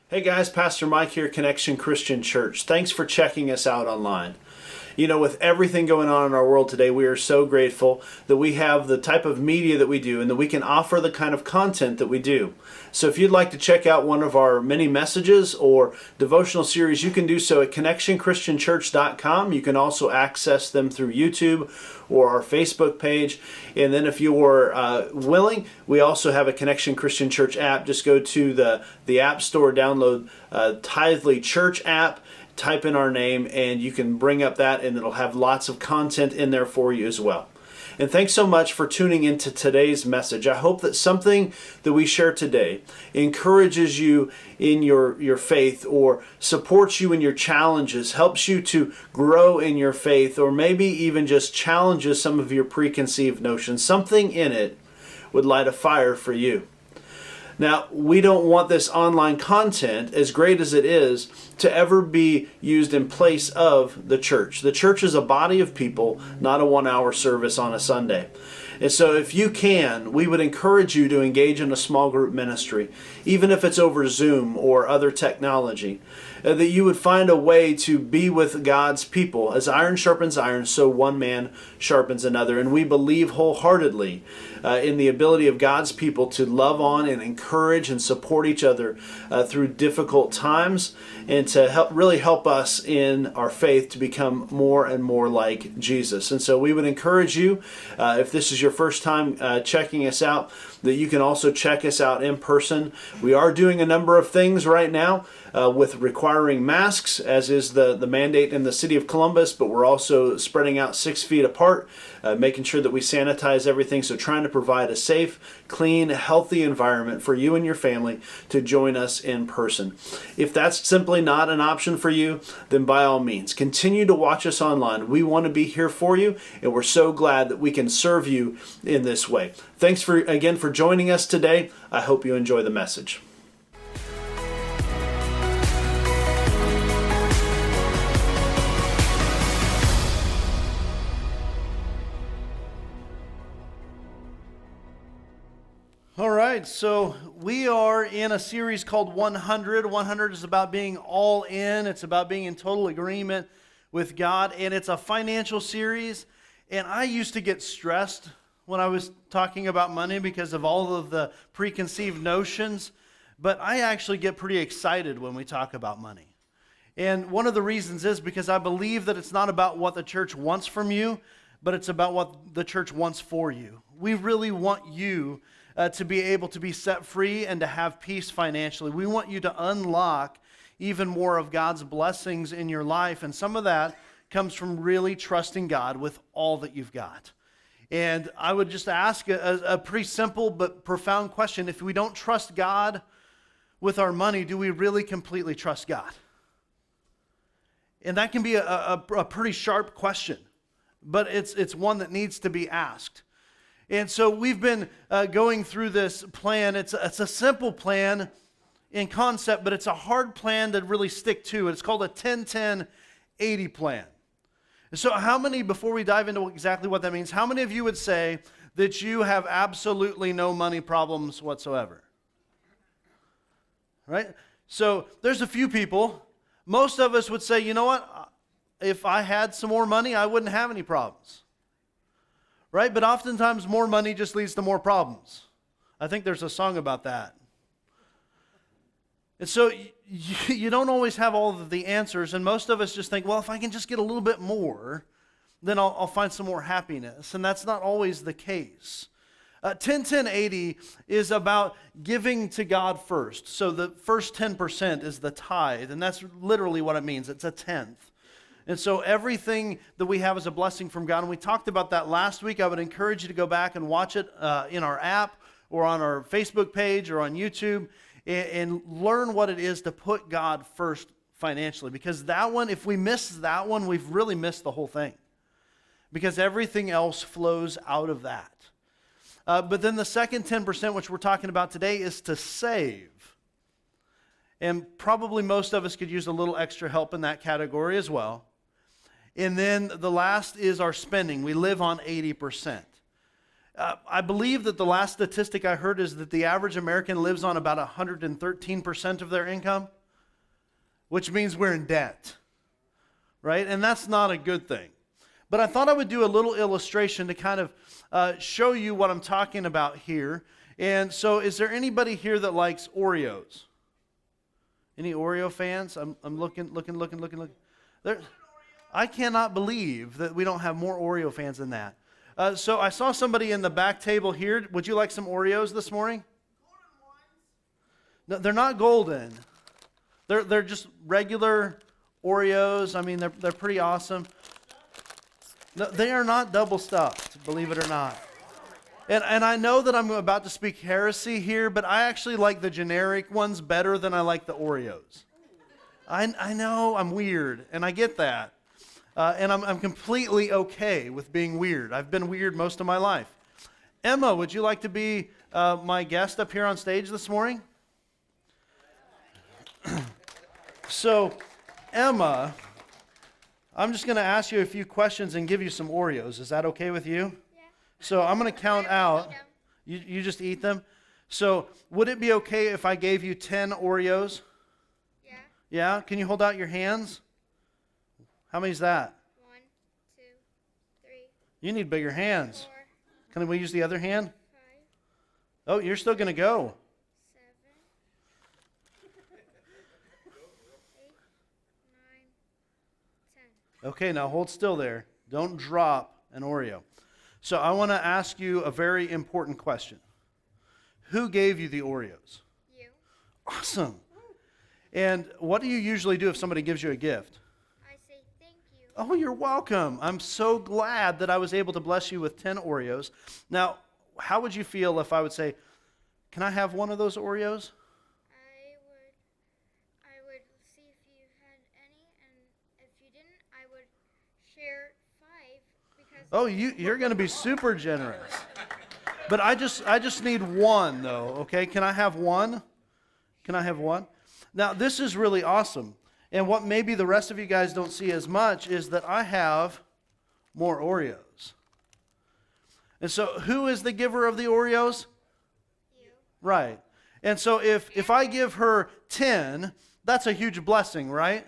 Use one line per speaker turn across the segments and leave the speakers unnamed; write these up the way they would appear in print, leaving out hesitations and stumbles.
Hey guys, Pastor Mike here, Connection Christian Church. Thanks for checking us out online. You know, with everything going on in our world today, we are so grateful that we have the type of media that we do and that we can offer the kind of content that we do. So if you'd like to check out one of our many messages or devotional series, you can do so at connectionchristianchurch.com. You can also access them through YouTube or our Facebook page. And then if you are willing, we also have a Connection Christian Church app. Just go to the App Store, download Tithely Church app, type in our name, and you can bring up that, and it'll have lots of content in there for you as well. And thanks so much for tuning into today's message. I hope that something that we share today encourages you in your faith, or supports you in your challenges, helps you to grow in your faith, or maybe even just challenges some of your preconceived notions. Something in it would light a fire for you. Now, we don't want this online content, as great as it is, to ever be used in place of the church. The church is a body of people, not a 1-hour service on a Sunday. And so if you can, we would encourage you to engage in a small group ministry, even if it's over Zoom or other technology, that you would find a way to be with God's people. As iron sharpens iron, so one man sharpens another. And we believe wholeheartedly in the ability of God's people to love on and encourage and support each other through difficult times, and to really help us in our faith to become more and more like Jesus. And so we would encourage you, if this is your first time checking us out, that you can also check us out in person. We are doing a number of things right now with requiring masks, as is the mandate in the city of Columbus, but we're also spreading out 6 feet apart, making sure that we sanitize everything. So trying to provide a safe, clean, healthy environment for you and your family to join us in person. If that's simply not an option for you, then by all means, continue to watch us online. We want to be here for you, and we're so glad that we can serve you in this way. Thanks again for joining us today. I hope you enjoy the message. All right, so we are in a series called 100. 100 is about being all in. It's about being in total agreement with God, and it's a financial series. And I used to get stressed when I was talking about money because of all of the preconceived notions, but I actually get pretty excited when we talk about money. And one of the reasons is because I believe that it's not about what the church wants from you, but it's about what the church wants for you. We really want you to be able to be set free and to have peace financially. We want you to unlock even more of God's blessings in your life, and some of that comes from really trusting God with all that you've got. And I would just ask a pretty simple but profound question. If we don't trust God with our money, do we really completely trust God? And that can be a pretty sharp question, but it's one that needs to be asked. And so we've been going through this plan. It's a simple plan in concept, but it's a hard plan to really stick to. It's called a 10-10-80 plan. So how many, before we dive into exactly what that means, how many of you would say that you have absolutely no money problems whatsoever? Right? So there's a few people. Most of us would say, you know what? If I had some more money, I wouldn't have any problems. Right? But oftentimes more money just leads to more problems. I think there's a song about that. And so you don't always have all of the answers, and most of us just think, well, if I can just get a little bit more, then I'll find some more happiness. And that's not always the case. 10-10-80 is about giving to God first. So the first 10% is the tithe, and that's literally what it means. It's a tenth. And so everything that we have is a blessing from God. And we talked about that last week. I would encourage you to go back and watch it in our app or on our Facebook page or on YouTube, and learn what it is to put God first financially. Because that one, if we miss that one, we've really missed the whole thing. Because everything else flows out of that. But then the second 10%, which we're talking about today, is to save. And probably most of us could use a little extra help in that category as well. And then the last is our spending. We live on 80%. I believe that the last statistic I heard is that the average American lives on about 113% of their income. which means we're in debt, right? And that's not a good thing. But I thought I would do a little illustration to kind of show you what I'm talking about here. And so is there anybody here that likes Oreos? Any Oreo fans? I'm looking. I cannot believe that we don't have more Oreo fans than that. So I saw somebody in the back table here. Would you like some Oreos this morning?
Golden ones.
No, they're not golden. They're just regular Oreos. I mean, they're pretty awesome. No, they are not double stuffed, believe it or not. And I know that I'm about to speak heresy here, but I actually like the generic ones better than I like the Oreos. I know I'm weird, and I get that. And I'm completely okay with being weird. I've been weird most of my life. Emma, would you like to be my guest up here on stage this morning? So, Emma, I'm just going to ask you a few questions and give you some Oreos. Is that okay with you?
Yeah.
So I'm going to count out. You just eat them? So would it be okay if I gave you 10 Oreos?
Yeah.
Yeah? Can you hold out your hands? How many is that?
1, 2, 3.
You need bigger hands.
4,
Can we use the other hand?
5,
Oh, you're still going to go.
7, 8, 9, 10.
Okay, now hold still there. Don't drop an Oreo. So I want to ask you a very important question. Who gave you the Oreos?
You.
Awesome. And what do you usually do if somebody gives you a gift?
I say thank you.
Oh, you're welcome. I'm so glad that I was able to bless you with 10 Oreos. Now, how would you feel if I would say, can I have one of those Oreos?
I would see if you had any, and if you didn't, I would share 5 because.
Oh, you're going to be super generous. But I just need one, though, okay? Can I have one? Can I have one? Now, this is really awesome. And what maybe the rest of you guys don't see as much is that I have more Oreos. And so who is the giver of the Oreos?
You.
Right. And so if I give her 10, that's a huge blessing, right?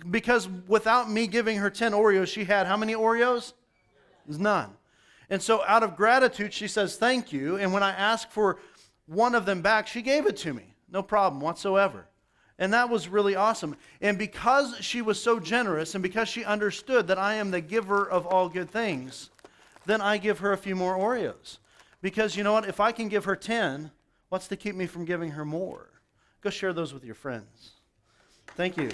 Because without me giving her 10 Oreos, she had how many Oreos? None. And so out of gratitude, she says, thank you. And when I asked for one of them back, she gave it to me. No problem whatsoever. And that was really awesome. And because she was so generous and because she understood that I am the giver of all good things, then I give her a few more Oreos. Because you know what? If I can give her 10, what's to keep me from giving her more? Go share those with your friends. Thank you.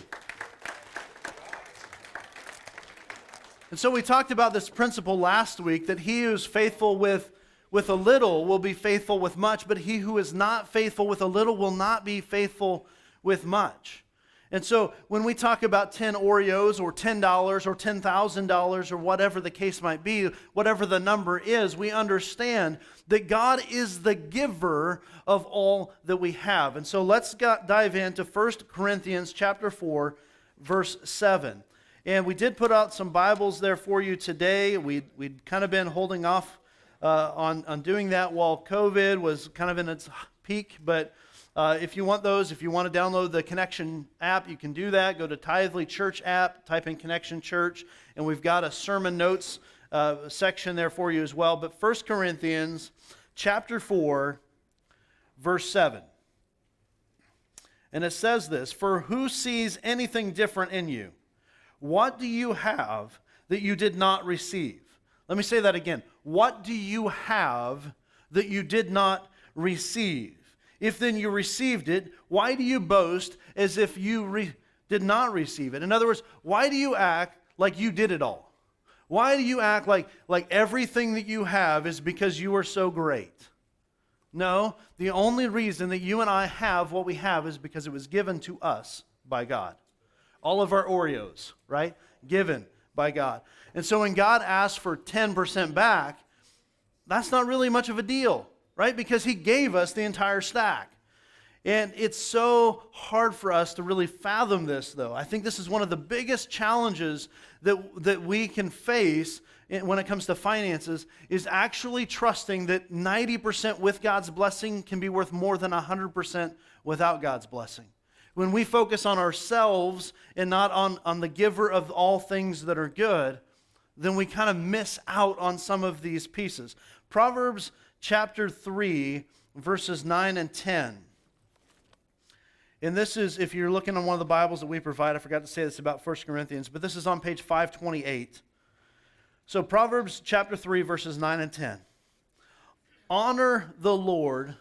And so we talked about this principle last week that he who is faithful with a little will be faithful with much, but he who is not faithful with a little will not be faithful with much. And so when we talk about 10 Oreos or $10 or $10,000 or whatever the case might be, whatever the number is, we understand that God is the giver of all that we have. And so let's dive into 1 Corinthians chapter 4, verse 7. And we did put out some Bibles there for you today. We'd kind of been holding off on doing that while COVID was kind of in its peak. But if you want those, if you want to download the Connection app, you can do that. Go to Untitled Church app, type in Connection Church, and we've got a sermon notes section there for you as well. But 1 Corinthians chapter 4, verse 7. And it says this, "For who sees anything different in you? What do you have that you did not receive?" Let me say that again. What do you have that you did not receive? If then you received it, why do you boast as if you did not receive it? In other words, why do you act like you did it all? Why do you act like everything that you have is because you are so great? No, the only reason that you and I have what we have is because it was given to us by God. All of our Oreos, right? Given by God. And so when God asks for 10% back, that's not really much of a deal, right? Because he gave us the entire stack. And it's so hard for us to really fathom this, though. I think this is one of the biggest challenges that we can face when it comes to finances, is actually trusting that 90% with God's blessing can be worth more than 100% without God's blessing.
When we focus on ourselves and not on the giver of all things that are good, then we kind of miss out on some of these pieces. Proverbs chapter 3, verses 9 and 10. And this is, if you're looking on one of the Bibles that we provide, I forgot to say this about 1 Corinthians, but this is on page 528. So Proverbs chapter 3, verses 9 and 10. Honor the Lord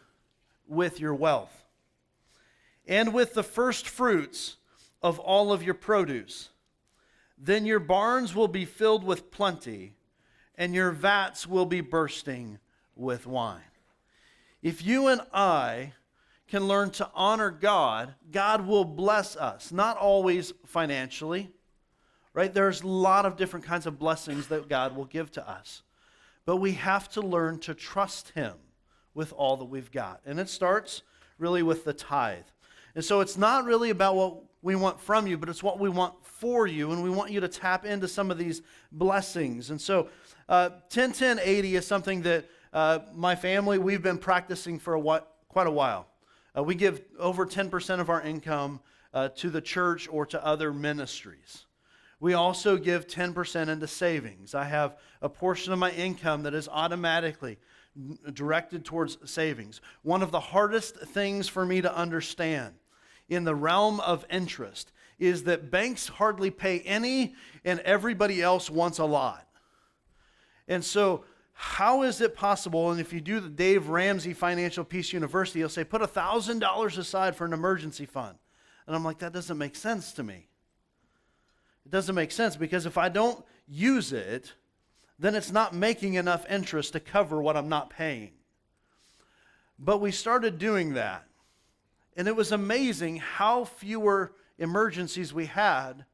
with your wealth, and with the first fruits of all of your produce. Then your barns will be filled with plenty, and your vats will be bursting with wine. If you and I can learn to honor God, God will bless us, not always financially, right? There's a lot of different kinds of blessings that God will give to us. But we have to learn to trust Him with all that we've got. And it starts really with the tithe. And so it's not really about what we want from you, but it's what we want for you, and we want you to tap into some of these blessings. And so 10-10-80 is something that my family, we've been practicing for quite a while. We give over 10% of our income to the church or to other ministries. We also give 10% into savings. I have a portion of my income that is automatically directed towards savings. One of the hardest things for me to understand in the realm of interest is that banks hardly pay any and everybody else wants a lot. And so how is it possible? And if you do the Dave Ramsey Financial Peace University, he'll say, put $1,000 aside for an emergency fund. And I'm like, that doesn't make sense to me. It doesn't make sense because if I don't use it, then it's not making enough interest to cover what I'm not paying. But we started doing that. And it was amazing how fewer emergencies we had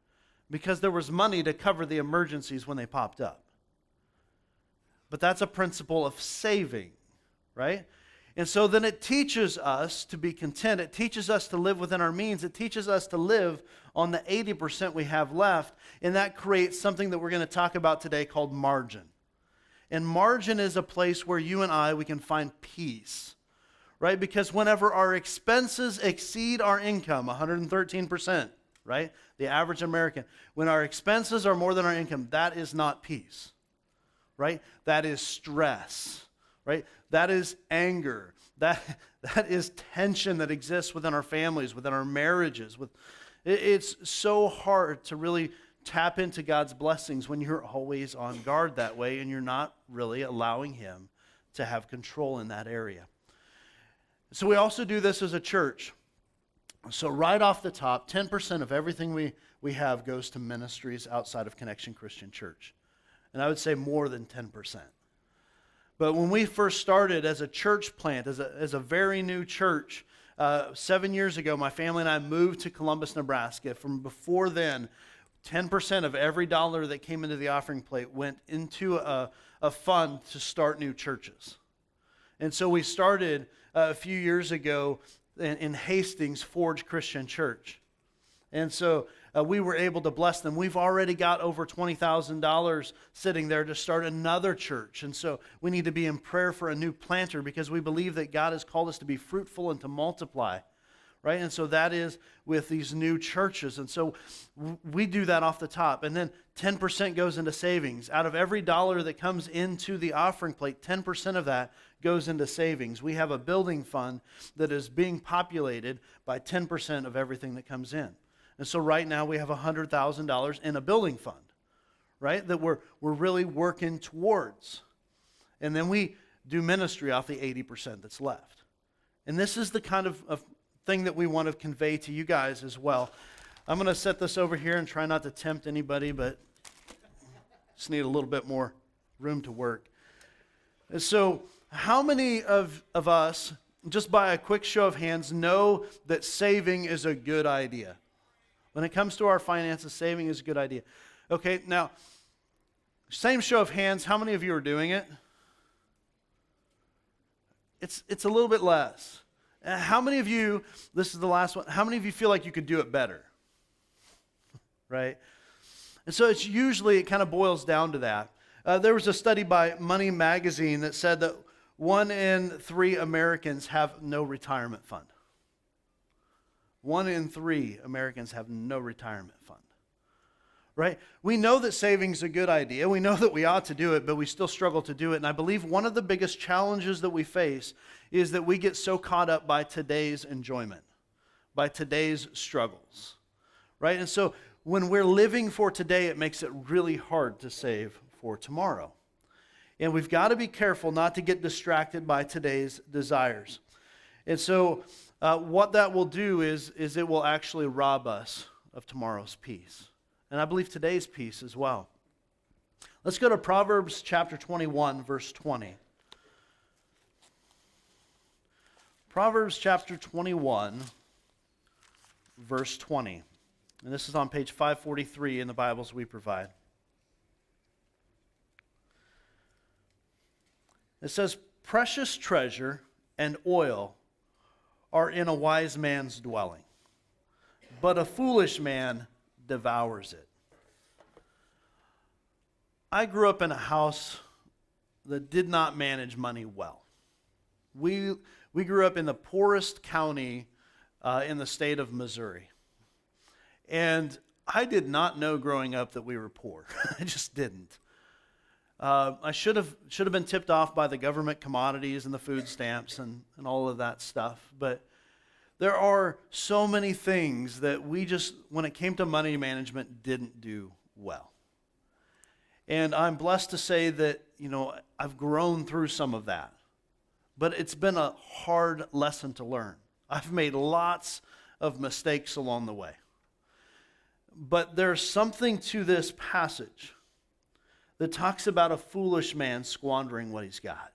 because there was money to cover the emergencies when they popped up. But that's a principle of saving, right? And so then it teaches us to be content. It teaches us to live within our means. It teaches us to live on the 80% we have left. And that creates something that we're going to talk about today called margin. And margin is a place where you and I, we can find peace, right? Because whenever our expenses exceed our income, 113%, right? The average American, when our expenses are more than our income, that is not peace, right? That is stress, right? That is anger. That is tension that exists within our families, within our marriages. It's so hard to really tap into God's blessings when you're always on guard that way and you're not really allowing Him to have control in that area. So we also do this as a church. So right off the top, 10% of everything we have goes to ministries outside of Connection Christian Church. And I would say more than 10%. But when we first started as a church plant, as a very new church, 7 years ago, my family and I moved to Columbus, Nebraska. From before then, 10% of every dollar that came into the offering plate went into a fund to start new churches. And so we started a few years ago in Hastings Forge Christian Church. And so we were able to bless them. We've already got over $20,000 sitting there to start another church. And so we need to be in prayer for a new planter because we believe that God has called us to be fruitful and to multiply, right? And so that is with these new churches. And so we do that off the top. And then 10% goes into savings. Out of every dollar that comes into the offering plate, 10% of that goes into savings. We have a building fund that is being populated by 10% of everything that comes in. And so right now we have $100,000 in a building fund, right, that we're really working towards. And then we do ministry off the 80% that's left. And this is the kind of thing that we want to convey to you guys as well. I'm going to set this over here and try not to tempt anybody, but just need a little bit more room to work. And so how many of us, just by a quick show of hands, know that saving is a good idea? When it comes to our finances, saving is a good idea. Okay, now, same show of hands, how many of you are doing it? It's a little bit less. How many of you, this is the last one, how many of you feel like you could do it better? Right? And so it's usually, it kind of boils down to that. There was a study by Money Magazine that said that 1 in 3 Americans have no retirement fund. 1 in 3 Americans have no retirement fund. Right? We know that saving is a good idea. We know that we ought to do it, but we still struggle to do it. And I believe one of the biggest challenges that we face is that we get so caught up by today's enjoyment, by today's struggles. Right? And so when we're living for today, it makes it really hard to save for tomorrow. And we've got to be careful not to get distracted by today's desires. And so what that will do is it will actually rob us of tomorrow's peace. And I believe today's peace as well. Let's go to Proverbs chapter 21, verse 20. Proverbs chapter 21, verse 20. And this is on page 543 in the Bibles we provide. It says, "Precious treasure and oil are in a wise man's dwelling, but a foolish man devours it." I grew up in a house that did not manage money well. We grew up in the poorest county in the state of Missouri. And I did not know growing up that we were poor. I just didn't. I should have been tipped off by the government commodities and the food stamps and all of that stuff. But there are so many things that we just, when it came to money management, didn't do well. And I'm blessed to say that, I've grown through some of that. But it's been a hard lesson to learn. I've made lots of mistakes along the way. But there's something to this passage that talks about a foolish man squandering what he's got.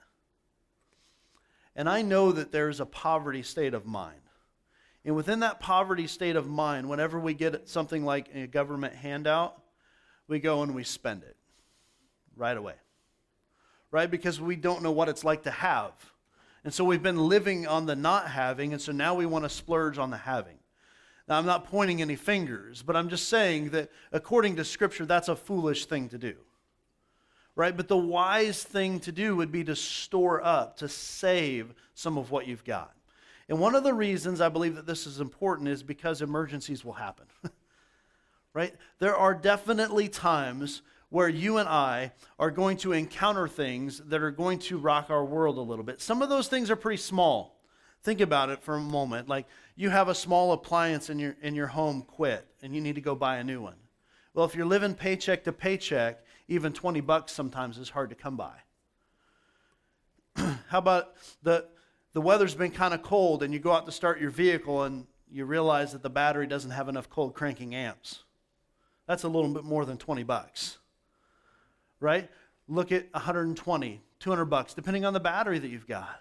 And I know that there's a poverty state of mind. And within that poverty state of mind, whenever we get something like a government handout, we go and we spend it right away. Right? Because we don't know what it's like to have. And so we've been living on the not having, and so now we want to splurge on the having. Now, I'm not pointing any fingers, but I'm just saying that according to Scripture, that's a foolish thing to do. Right? But the wise thing to do would be to store up, to save some of what you've got. And one of the reasons I believe that this is important is because emergencies will happen. Right? There are definitely times where you and I are going to encounter things that are going to rock our world a little bit. Some of those things are pretty small. Think about it for a moment. Like you have a small appliance in your home quit and you need to go buy a new one. Well, if you're living paycheck to paycheck, even $20 sometimes is hard to come by. How about the weather's been kind of cold and you go out to start your vehicle and you realize that the battery doesn't have enough cold cranking amps. That's a little bit more than $20. Right? Look at $120, $200, depending on the battery that you've got.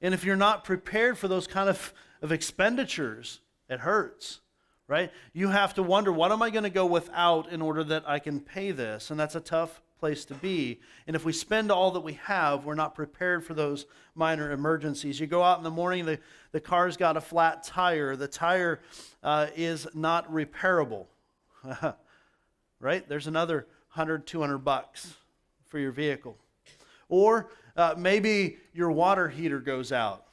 And if you're not prepared for those kind of expenditures, it hurts, right? You have to wonder, what am I going to go without in order that I can pay this? And that's a tough place to be. And if we spend all that we have, we're not prepared for those minor emergencies. You go out in the morning, the car's got a flat tire. The tire is not repairable, right? There's another $100, $200 for your vehicle. Or maybe your water heater goes out.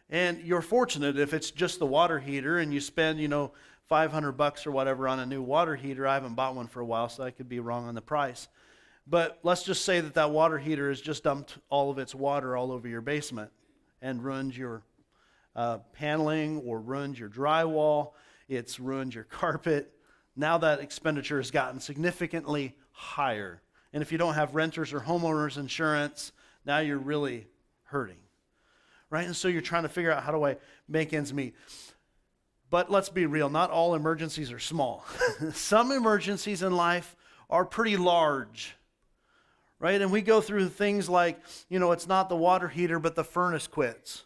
And you're fortunate if it's just the water heater and you spend, $500 or whatever on a new water heater. I haven't bought one for a while, so I could be wrong on the price. But let's just say that water heater has just dumped all of its water all over your basement and ruined your paneling or ruined your drywall. It's ruined your carpet. Now that expenditure has gotten significantly higher. And if you don't have renters or homeowners insurance, now you're really hurting. Right? And so you're trying to figure out, how do I make ends meet? But let's be real, not all emergencies are small. Some emergencies in life are pretty large. Right? And we go through things like, it's not the water heater, but the furnace quits.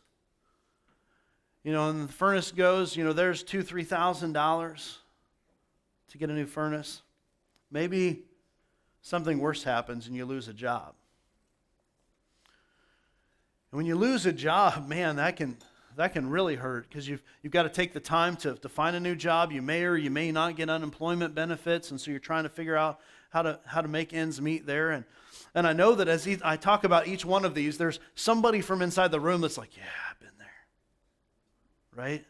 And the furnace goes, there's $2,000, $3,000 to get a new furnace. Maybe something worse happens and you lose a job. And when you lose a job, man, that can really hurt, because you've got to take the time to find a new job. You may or you may not get unemployment benefits, and so you're trying to figure out how to make ends meet there. And I know that as I talk about each one of these, there's somebody from inside the room that's like, yeah, I've been there. Right?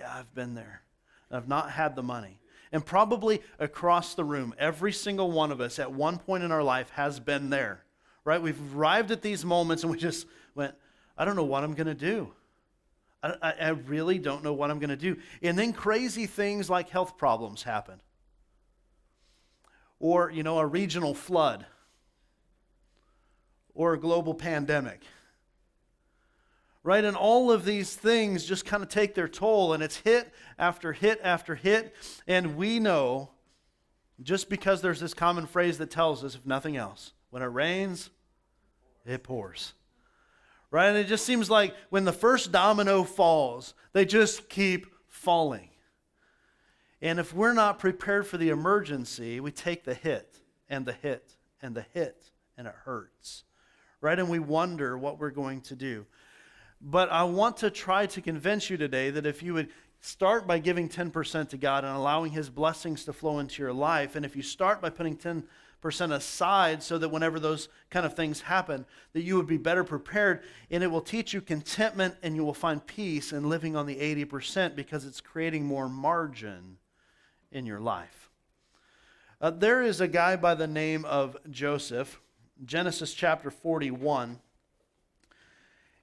Yeah, I've been there. I've not had the money. And probably across the room, every single one of us at one point in our life has been there, right? We've arrived at these moments and we just went, I don't know what I'm going to do. I really don't know what I'm going to do. And then crazy things like health problems happen. Or, a regional flood. Or a global pandemic. Right? And all of these things just kind of take their toll, and it's hit after hit after hit. And we know, just because there's this common phrase that tells us, if nothing else, when it rains, it pours. Right? And it just seems like when the first domino falls, they just keep falling. And if we're not prepared for the emergency, we take the hit and the hit and the hit, and it hurts. Right? And we wonder what we're going to do. But I want to try to convince you today that if you would start by giving 10% to God and allowing His blessings to flow into your life, and if you start by putting 10% aside so that whenever those kind of things happen, that you would be better prepared, and it will teach you contentment, and you will find peace in living on the 80% because it's creating more margin in your life. There is a guy by the name of Joseph, Genesis chapter 41.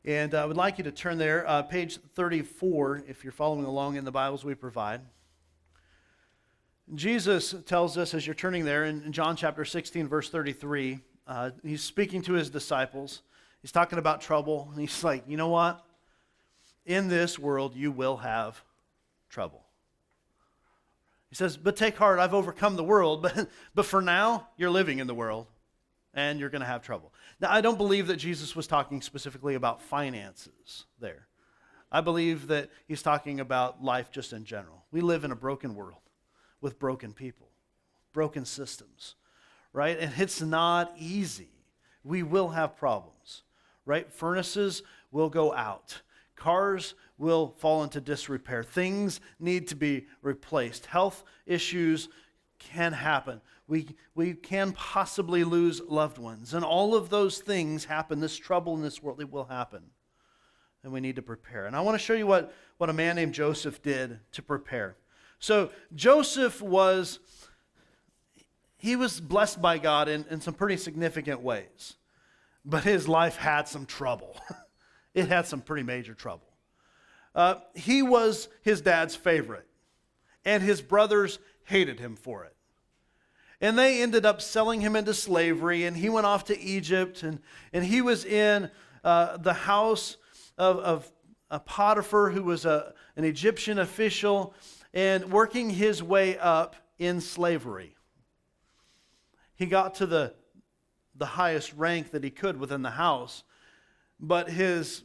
And I would like you to turn there, page 34, if you're following along in the Bibles we provide. Jesus tells us, as you're turning there, in John chapter 16, verse 33, he's speaking to his disciples. He's talking about trouble. And he's like, you know what? In this world, you will have trouble. He says, but take heart, I've overcome the world. But for now, you're living in the world, and you're going to have trouble. Now, I don't believe that Jesus was talking specifically about finances there. I believe that he's talking about life just in general. We live in a broken world with broken people, broken systems, right? And it's not easy. We will have problems, right? Furnaces will go out. Cars will fall into disrepair. Things need to be replaced. Health issues can happen. We can possibly lose loved ones. And all of those things happen. This trouble in this world, it will happen. And we need to prepare. And I want to show you what a man named Joseph did to prepare. So Joseph was blessed by God in some pretty significant ways. But his life had some trouble. It had some pretty major trouble. He was his dad's favorite. And his brothers hated him for it. And they ended up selling him into slavery, and he went off to Egypt, and he was in the house of Potiphar, who was an Egyptian official, and working his way up in slavery. He got to the highest rank that he could within the house, but his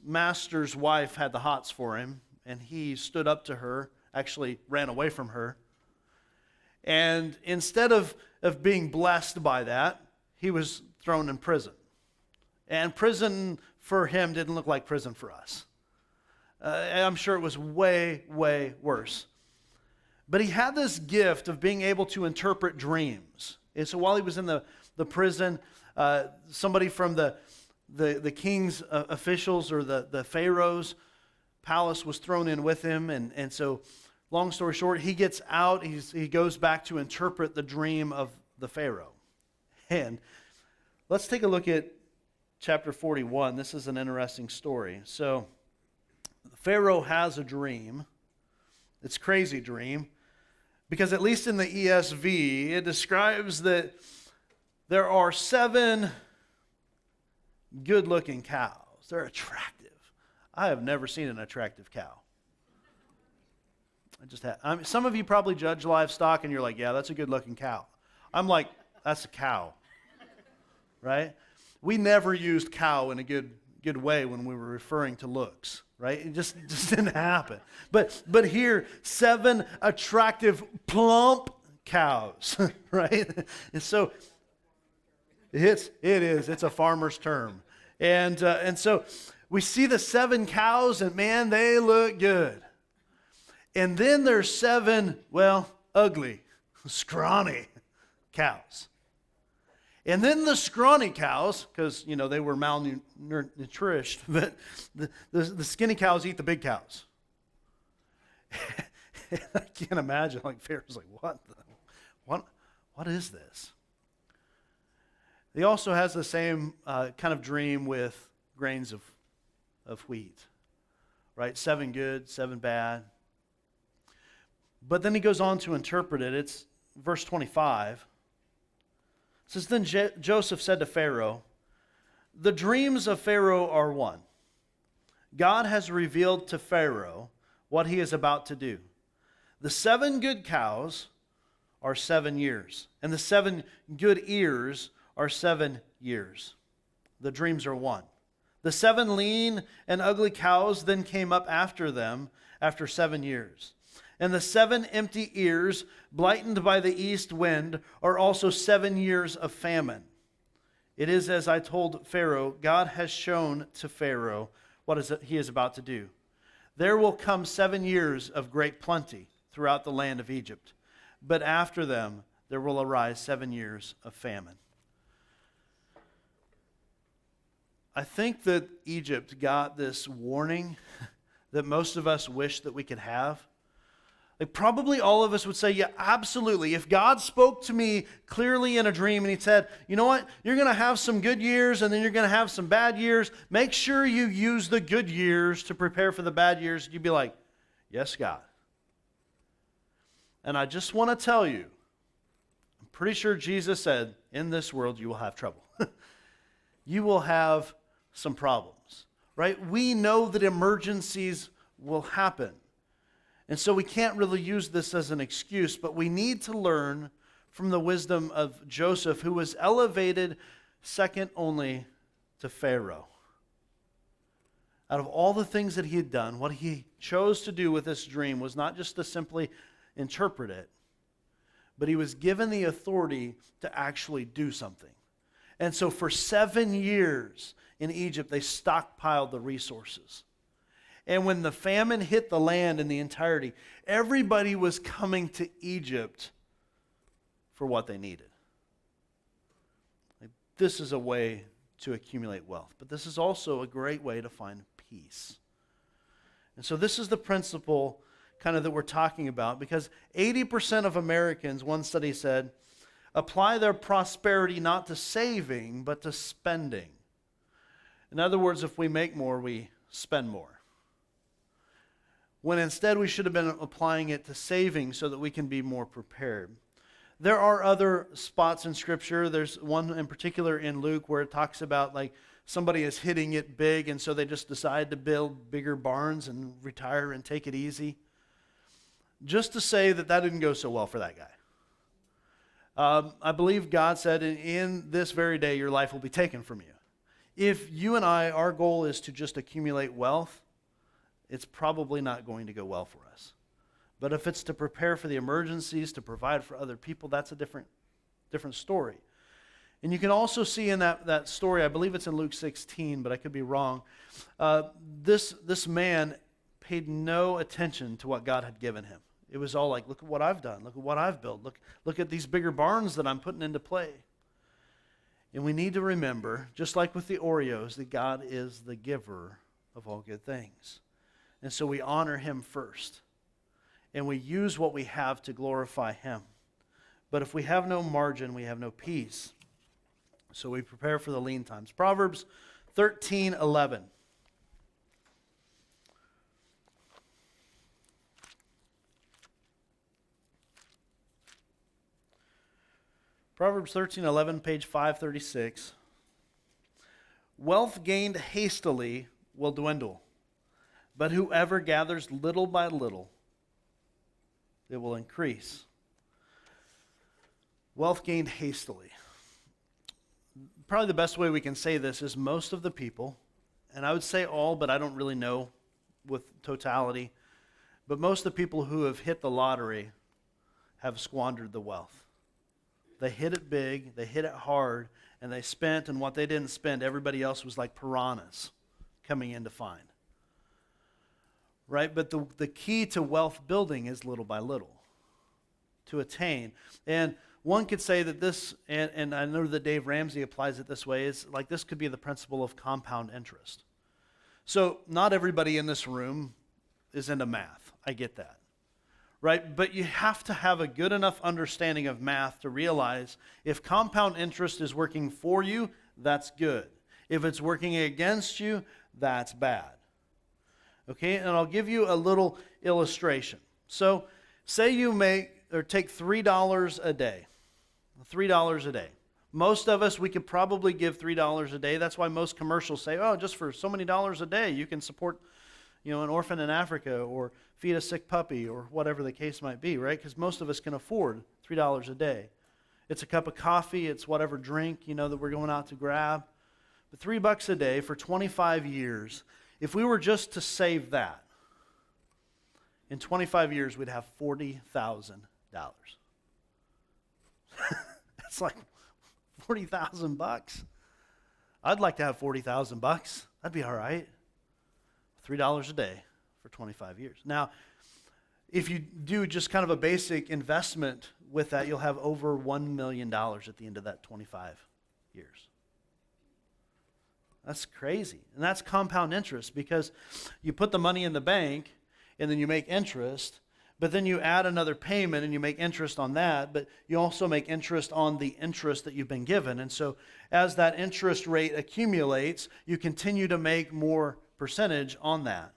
master's wife had the hots for him, and he stood up to her, actually ran away from her. And instead of being blessed by that, he was thrown in prison. And prison for him didn't look like prison for us. I'm sure it was way, way worse. But he had this gift of being able to interpret dreams. And so while he was in the prison, somebody from the king's officials or the Pharaoh's palace was thrown in with him. And so long story short, he gets out, he goes back to interpret the dream of the Pharaoh. And let's take a look at chapter 41. This is an interesting story. So, Pharaoh has a dream. It's a crazy dream. Because at least in the ESV, it describes that there are 7 good-looking cows. They're attractive. I have never seen an attractive cow. Some of you probably judge livestock and you're like, yeah, that's a good-looking cow. I'm like, that's a cow, right? We never used cow in a good way when we were referring to looks, right? It just didn't happen. But here, 7 attractive, plump cows, right? And so it's a farmer's term. And so we see the 7 cows, and man, they look good. And then there's 7, ugly, scrawny cows. And then the scrawny cows, because, they were malnourished, but the skinny cows eat the big cows. I can't imagine, like Pharaoh's like, what is this? He also has the same kind of dream with grains of wheat, right? 7 good, 7 bad. But then he goes on to interpret it. It's verse 25. It says, then Joseph said to Pharaoh, the dreams of Pharaoh are one. God has revealed to Pharaoh what he is about to do. The 7 good cows are 7 years, and the 7 good ears are 7 years. The dreams are one. The 7 lean and ugly cows then came up after them after 7 years. And the 7 empty ears, blighted by the east wind, are also 7 years of famine. It is as I told Pharaoh, God has shown to Pharaoh what he is about to do. There will come 7 years of great plenty throughout the land of Egypt, but after them there will arise 7 years of famine. I think that Egypt got this warning that most of us wish that we could have. Like probably all of us would say, yeah, absolutely. If God spoke to me clearly in a dream and he said, you know what, you're going to have some good years and then you're going to have some bad years. Make sure you use the good years to prepare for the bad years. You'd be like, yes, God. And I just want to tell you, I'm pretty sure Jesus said, in this world you will have trouble. You will have some problems, right? We know that emergencies will happen. And so we can't really use this as an excuse, but we need to learn from the wisdom of Joseph, who was elevated second only to Pharaoh. Out of all the things that he had done, what he chose to do with this dream was not just to simply interpret it, but he was given the authority to actually do something. And so for 7 years in Egypt, they stockpiled the resources. And when the famine hit the land in the entirety, everybody was coming to Egypt for what they needed. Like, this is a way to accumulate wealth, but this is also a great way to find peace. And so this is the principle kind of that we're talking about, because 80% of Americans, one study said, apply their prosperity not to saving, but to spending. In other words, if we make more, we spend more. When instead we should have been applying it to saving so that we can be more prepared. There are other spots in Scripture. There's one in particular in Luke where it talks about like somebody is hitting it big, and so they just decide to build bigger barns and retire and take it easy. Just to say that didn't go so well for that guy. I believe God said, in this very day your life will be taken from you. If you and I, our goal is to just accumulate wealth, it's probably not going to go well for us. But if it's to prepare for the emergencies, to provide for other people, that's a different story. And you can also see in that story, I believe it's in Luke 16, but I could be wrong, this man paid no attention to what God had given him. It was all like, look at what I've done, look at what I've built, look at these bigger barns that I'm putting into play. And we need to remember, just like with the Oreos, that God is the giver of all good things. And so we honor him first. And we use what we have to glorify him. But if we have no margin, we have no peace. So we prepare for the lean times. Proverbs 13:11. Proverbs 13:11, page 536. Wealth gained hastily will dwindle, but whoever gathers little by little, it will increase. Wealth gained hastily. Probably the best way we can say this is most of the people, and I would say all, but I don't really know with totality, but most of the people who have hit the lottery have squandered the wealth. They hit it big, they hit it hard, and they spent, and what they didn't spend, everybody else was like piranhas coming in to find. Right? But the key to wealth building is little by little, to attain. And one could say that this, and I know that Dave Ramsey applies it this way, is like this could be the principle of compound interest. So not everybody in this room is into math. I get that. Right? But you have to have a good enough understanding of math to realize if compound interest is working for you, that's good. If it's working against you, that's bad. Okay, and I'll give you a little illustration. So, say you take $3 a day. $3 a day. Most of us, we could probably give $3 a day. That's why most commercials say, oh, just for so many dollars a day, you can support, an orphan in Africa or feed a sick puppy or whatever the case might be, right? Because most of us can afford $3 a day. It's a cup of coffee, it's whatever drink, that we're going out to grab. But $3 a day for 25 years, if we were just to save that, in 25 years, we'd have $40,000. It's like $40,000. I'd like to have $40,000. That'd be all right. $3 a day for 25 years. Now, if you do just kind of a basic investment with that, you'll have over $1 million at the end of that 25 years. That's crazy. And that's compound interest because you put the money in the bank and then you make interest, but then you add another payment and you make interest on that, but you also make interest on the interest that you've been given. And so as that interest rate accumulates, you continue to make more percentage on that.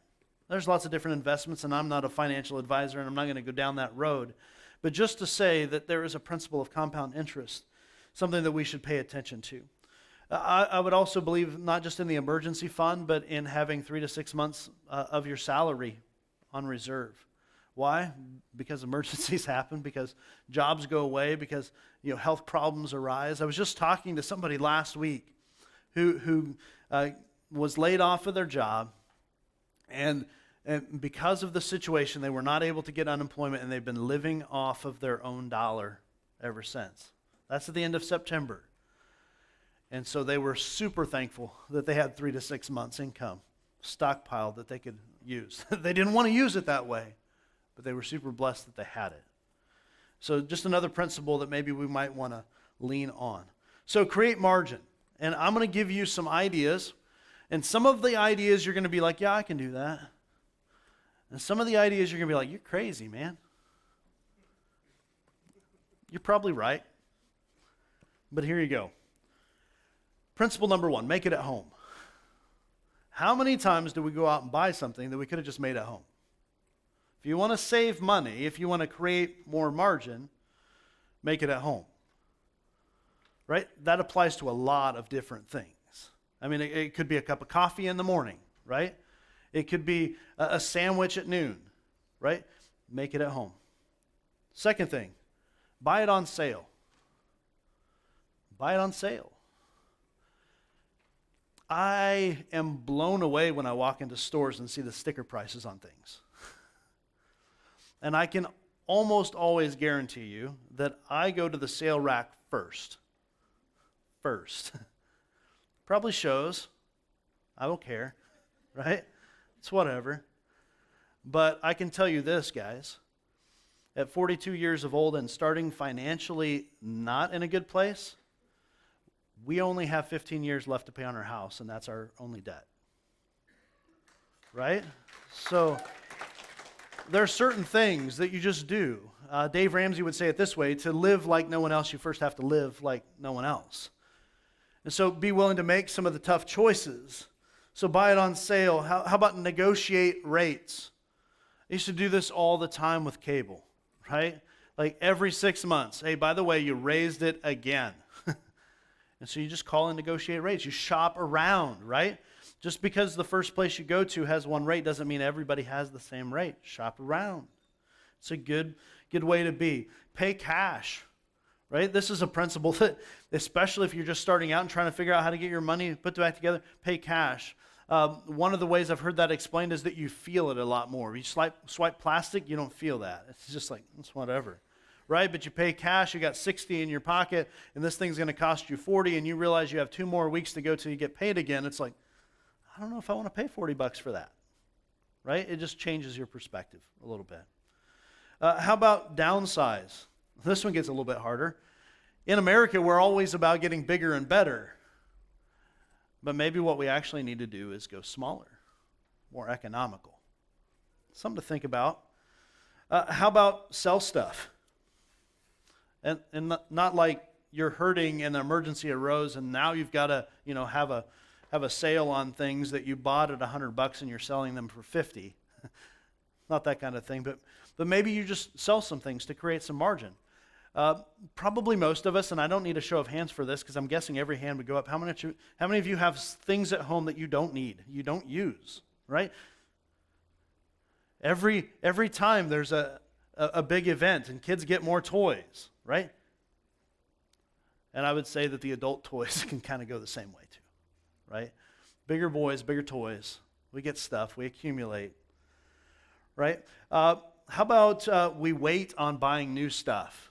There's lots of different investments, and I'm not a financial advisor, and I'm not going to go down that road. But just to say that there is a principle of compound interest, something that we should pay attention to. I would also believe not just in the emergency fund, but in having 3 to 6 months of your salary on reserve. Why? Because emergencies happen, because jobs go away, because health problems arise. I was just talking to somebody last week who was laid off of their job, and because of the situation, they were not able to get unemployment, and they've been living off of their own dollar ever since. That's at the end of September. And so they were super thankful that they had 3 to 6 months income stockpiled that they could use. They didn't want to use it that way, but they were super blessed that they had it. So just another principle that maybe we might want to lean on. So create margin. And I'm going to give you some ideas. And some of the ideas you're going to be like, yeah, I can do that. And some of the ideas you're going to be like, you're crazy, man. You're probably right. But here you go. Principle number 1, make it at home. How many times do we go out and buy something that we could have just made at home? If you want to save money, if you want to create more margin, make it at home. Right? That applies to a lot of different things. I mean, it could be a cup of coffee in the morning, right? It could be a sandwich at noon, right? Make it at home. Second thing, buy it on sale. Buy it on sale. I am blown away when I walk into stores and see the sticker prices on things. And I can almost always guarantee you that I go to the sale rack first. Probably shows. I don't care, right? It's whatever. But I can tell you this, guys. At 42 years of old and starting financially not in a good place, we only have 15 years left to pay on our house, and that's our only debt. Right? So there are certain things that you just do. Dave Ramsey would say it this way: to live like no one else, you first have to live like no one else. And so be willing to make some of the tough choices. So buy it on sale. How about negotiate rates? I used to do this all the time with cable, right? Like every 6 months. Hey, by the way, you raised it again. And so you just call and negotiate rates. You shop around, right? Just because the first place you go to has one rate doesn't mean everybody has the same rate. Shop around. It's a good way to be. Pay cash, right? This is a principle that, especially if you're just starting out and trying to figure out how to get your money put back together, pay cash. One of the ways I've heard that explained is that you feel it a lot more. If you swipe plastic, you don't feel that. It's just like, it's whatever. Right? But you pay cash, you got 60 in your pocket, and this thing's going to cost you 40, and you realize you have 2 more weeks to go till you get paid again. It's like, I don't know if I want to pay $40 for that. Right? It just changes your perspective a little bit. How about downsize? This one gets a little bit harder. In America, we're always about getting bigger and better. But maybe what we actually need to do is go smaller, more economical. Something to think about. How about sell stuff? And not like you're hurting and an emergency arose and now you've got to, have a sale on things that you bought at $100 and you're selling them for 50. Not that kind of thing, but maybe you just sell some things to create some margin. Probably most of us, and I don't need a show of hands for this because I'm guessing every hand would go up. How many of you have things at home that you don't need, you don't use, right? Every time there's a big event and kids get more toys, right? And I would say that the adult toys can kind of go the same way too, right? Bigger boys, bigger toys. We get stuff, we accumulate, right? How about we wait on buying new stuff?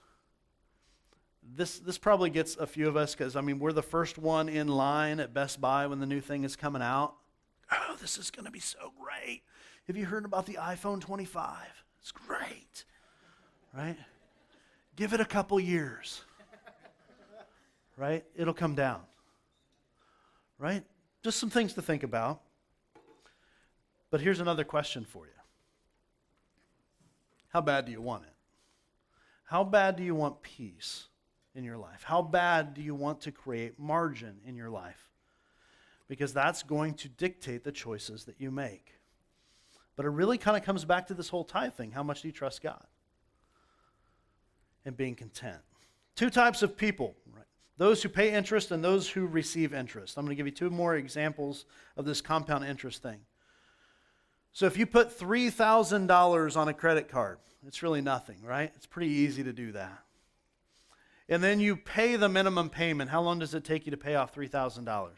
This probably gets a few of us because, we're the first one in line at Best Buy when the new thing is coming out. Oh, this is going to be so great. Have you heard about the iPhone 25? It's great, right? Give it a couple years, right? It'll come down, right? Just some things to think about. But here's another question for you. How bad do you want it? How bad do you want peace in your life? How bad do you want to create margin in your life? Because that's going to dictate the choices that you make. But it really kind of comes back to this whole tithe thing. How much do you trust God? And being content. Two types of people, right? Those who pay interest and those who receive interest. I'm going to give you two more examples of this compound interest thing. So if you put $3,000 on a credit card, it's really nothing, right? It's pretty easy to do that. And then you pay the minimum payment. How long does it take you to pay off $3,000?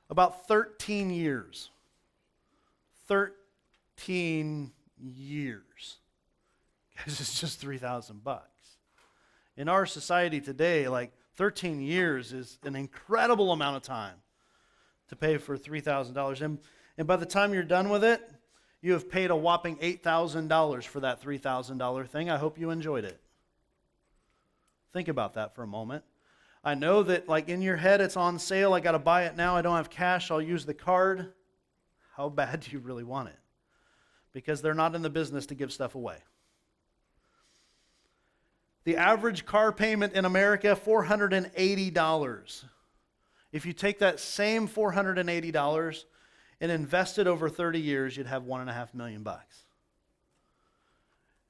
About 13 years. 13 years. Because it's just $3,000. In our society today, 13 years is an incredible amount of time to pay for $3,000. And by the time you're done with it, you have paid a whopping $8,000 for that $3,000 thing. I hope you enjoyed it. Think about that for a moment. I know that in your head it's on sale. I got to buy it now. I don't have cash. I'll use the card. How bad do you really want it? Because they're not in the business to give stuff away. The average car payment in America, $480. If you take that same $480 and invest it over 30 years, you'd have $1.5 million.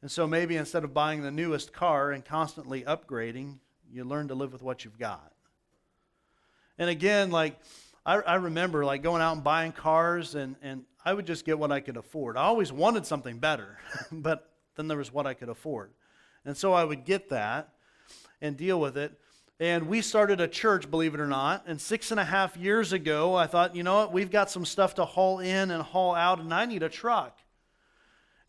And so maybe instead of buying the newest car and constantly upgrading, you learn to live with what you've got. And again, I remember going out and buying cars and I would just get what I could afford. I always wanted something better, but then there was what I could afford. And so I would get that and deal with it. And we started a church, believe it or not. And 6.5 years ago, I thought, you know what? We've got some stuff to haul in and haul out, and I need a truck.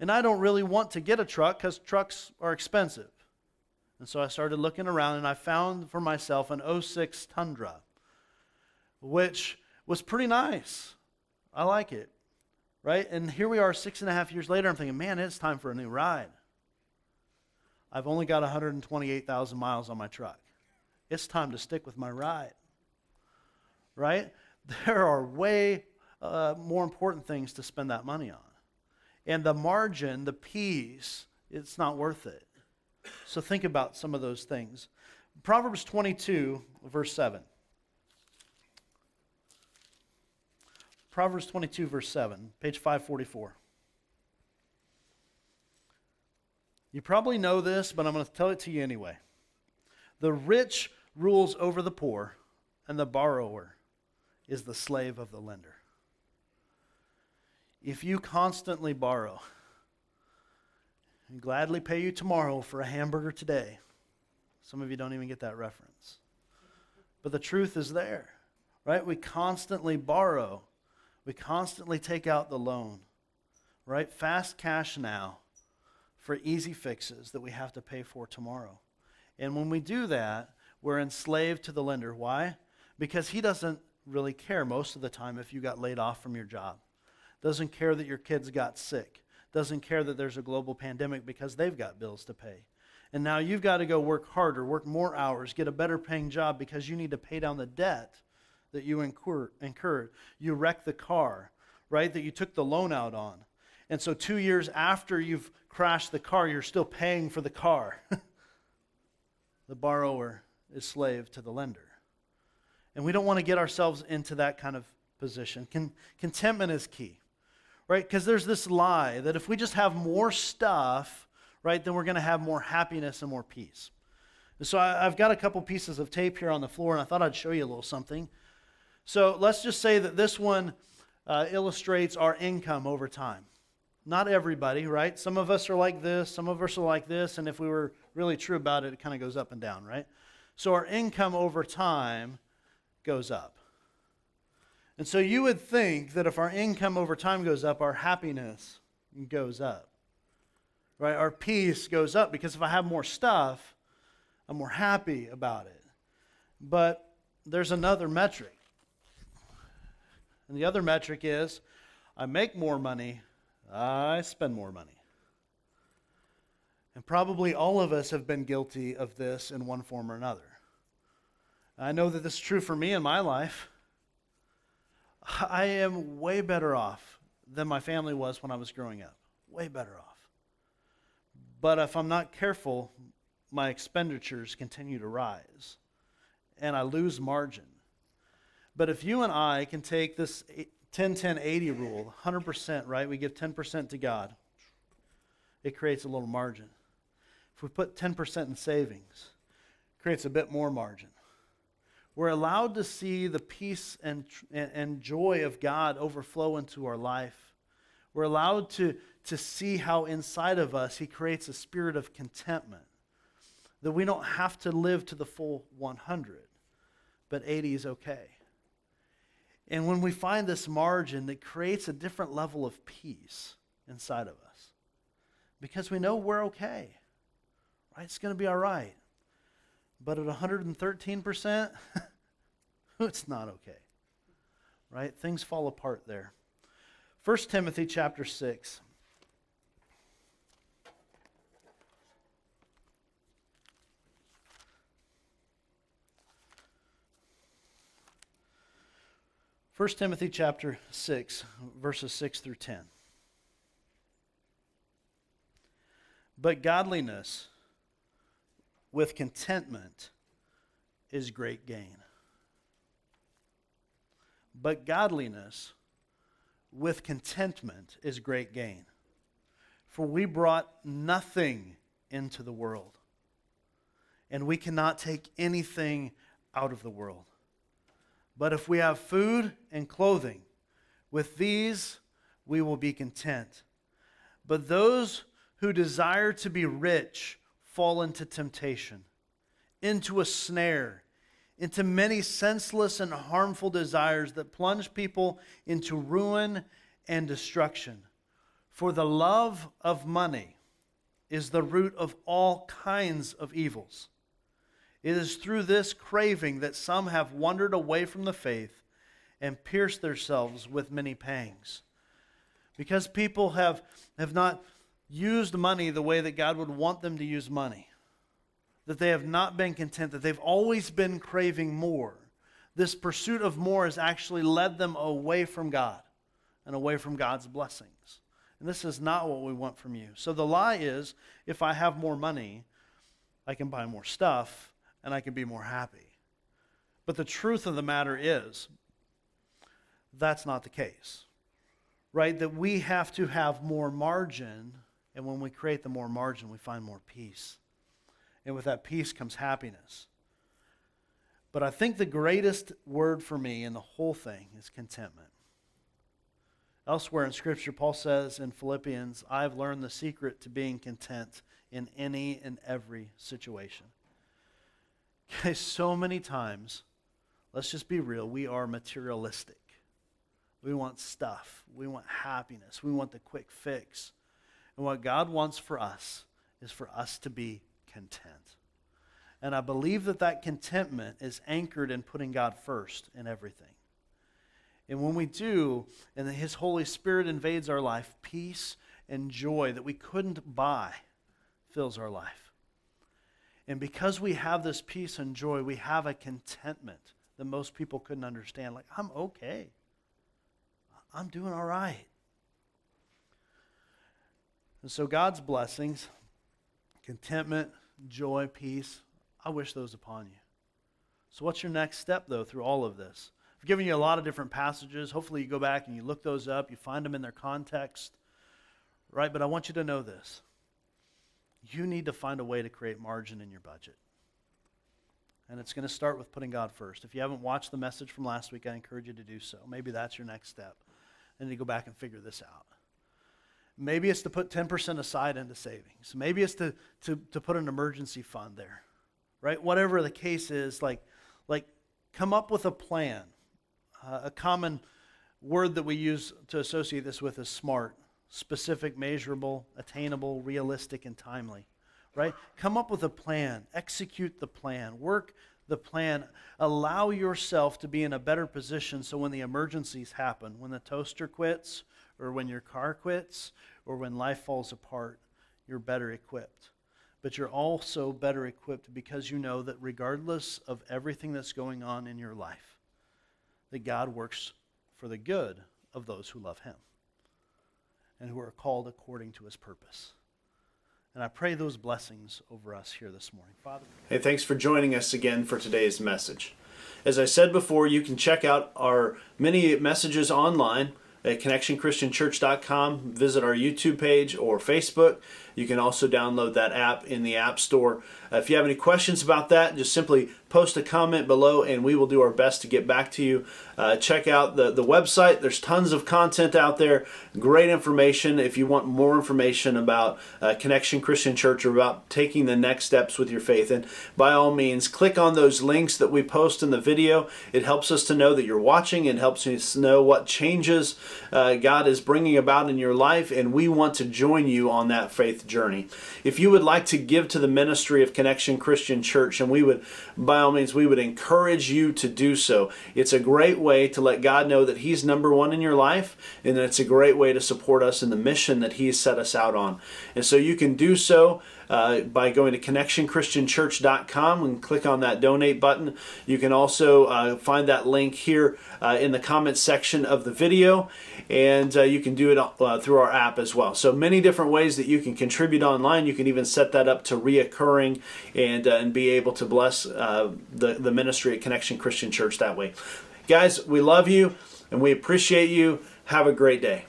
And I don't really want to get a truck because trucks are expensive. And so I started looking around, and I found for myself an '06 Tundra, which was pretty nice. I like it, right? And here we are 6.5 years later. I'm thinking, man, it's time for a new ride. I've only got 128,000 miles on my truck. It's time to stick with my ride, right? There are way more important things to spend that money on. And the margin, the peace, it's not worth it. So think about some of those things. Proverbs 22, verse 7. Proverbs 22, verse 7, page 544. You probably know this, but I'm going to tell it to you anyway. The rich rules over the poor, and the borrower is the slave of the lender. If you constantly borrow, and gladly pay you tomorrow for a hamburger today. Some of you don't even get that reference. But the truth is there, right? We constantly borrow. We constantly take out the loan, right? Fast cash now for easy fixes that we have to pay for tomorrow. And when we do that, we're enslaved to the lender. Why? Because he doesn't really care most of the time if you got laid off from your job. Doesn't care that your kids got sick. Doesn't care that there's a global pandemic because they've got bills to pay. And now you've got to go work harder, work more hours, get a better paying job because you need to pay down the debt that you incurred. You wrecked the car, right, that you took the loan out on. And so 2 years after you've crash the car, you're still paying for the car. The borrower is slave to the lender. And we don't want to get ourselves into that kind of position. Contentment is key, right? Because there's this lie that if we just have more stuff, right, then we're going to have more happiness and more peace. And so I've got a couple pieces of tape here on the floor, and I thought I'd show you a little something. So let's just say that this one illustrates our income over time. Not everybody, right? Some of us are like this, some of us are like this, and if we were really true about it, it kind of goes up and down, right? So our income over time goes up. And so you would think that if our income over time goes up, our happiness goes up, right? Our peace goes up, because if I have more stuff, I'm more happy about it. But there's another metric. And the other metric is, I make more money, I spend more money. And probably all of us have been guilty of this in one form or another. I know that this is true for me in my life. I am way better off than my family was when I was growing up. Way better off. But if I'm not careful, my expenditures continue to rise, and I lose margin. But if you and I can take this 10-10-80 rule, 100%, right? We give 10% to God. It creates a little margin. If we put 10% in savings, it creates a bit more margin. We're allowed to see the peace and joy of God overflow into our life. We're allowed to see how inside of us He creates a spirit of contentment, that we don't have to live to the full 100, but 80 is okay. And when we find this margin, it creates a different level of peace inside of us, because we know we're okay, right? It's going to be all right. But at 113%, it's not okay, right? Things fall apart there. 1 Timothy chapter 6. First Timothy chapter 6, verses 6 through 10. But godliness with contentment is great gain. But godliness with contentment is great gain. For we brought nothing into the world, and we cannot take anything out of the world. But if we have food and clothing, with these we will be content. But those who desire to be rich fall into temptation, into a snare, into many senseless and harmful desires that plunge people into ruin and destruction. For the love of money is the root of all kinds of evils. It is through this craving that some have wandered away from the faith and pierced themselves with many pangs. Because people have not used money the way that God would want them to use money. That they have not been content, that they've always been craving more. This pursuit of more has actually led them away from God and away from God's blessings. And this is not what we want from you. So the lie is, if I have more money, I can buy more stuff, and I can be more happy. But the truth of the matter is, that's not the case, right? That we have to have more margin, and when we create the more margin, we find more peace. And with that peace comes happiness. But I think the greatest word for me in the whole thing is contentment. Elsewhere in Scripture, Paul says in Philippians, I've learned the secret to being content in any and every situation. Okay, so many times, let's just be real, we are materialistic. We want stuff. We want happiness. We want the quick fix. And what God wants for us is for us to be content. And I believe that that contentment is anchored in putting God first in everything. And when we do, and His Holy Spirit invades our life, peace and joy that we couldn't buy fills our life. And because we have this peace and joy, we have a contentment that most people couldn't understand. Like, I'm okay. I'm doing all right. And so God's blessings, contentment, joy, peace, I wish those upon you. So what's your next step, though, through all of this? I've given you a lot of different passages. Hopefully you go back and you look those up. You find them in their context, right? But I want you to know this. You need to find a way to create margin in your budget. And it's going to start with putting God first. If you haven't watched the message from last week, I encourage you to do so. Maybe that's your next step. And you go back and figure this out. Maybe it's to put 10% aside into savings. Maybe it's to put an emergency fund there, right? Whatever the case is, like come up with a plan. A common word that we use to associate this with is SMART. Specific, measurable, attainable, realistic, and timely, right? Come up with a plan. Execute the plan. Work the plan. Allow yourself to be in a better position so when the emergencies happen, when the toaster quits, or when your car quits, or when life falls apart, you're better equipped. But you're also better equipped because you know that regardless of everything that's going on in your life, that God works for the good of those who love Him and who are called according to His purpose. And I pray those blessings over us here this morning. Father.
Hey, thanks for joining us again for today's message. As I said before, you can check out our many messages online at connectionchristianchurch.com. Visit our YouTube page or Facebook. You can also download that app in the App Store. If you have any questions about that, just simply post a comment below and we will do our best to get back to you. Check out the website. There's tons of content out there. Great information if you want more information about Connection Christian Church or about taking the next steps with your faith. And by all means, click on those links that we post in the video. It helps us to know that you're watching. It helps us know what changes God is bringing about in your life, and we want to join you on that faith journey. If you would like to give to the ministry of Connection Christian Church, and we would, by all means, we would encourage you to do so. It's a great way to let God know that He's number one in your life, and it's a great way to support us in the mission that He's set us out on. And so you can do so by going to connectionchristianchurch.com and click on that donate button. You can also find that link here in the comments section of the video, and you can do it through our app as well. So many different ways that you can contribute online. You can even set that up to reoccurring and be able to bless the ministry at Connection Christian Church that way. Guys, we love you and we appreciate you. Have a great day.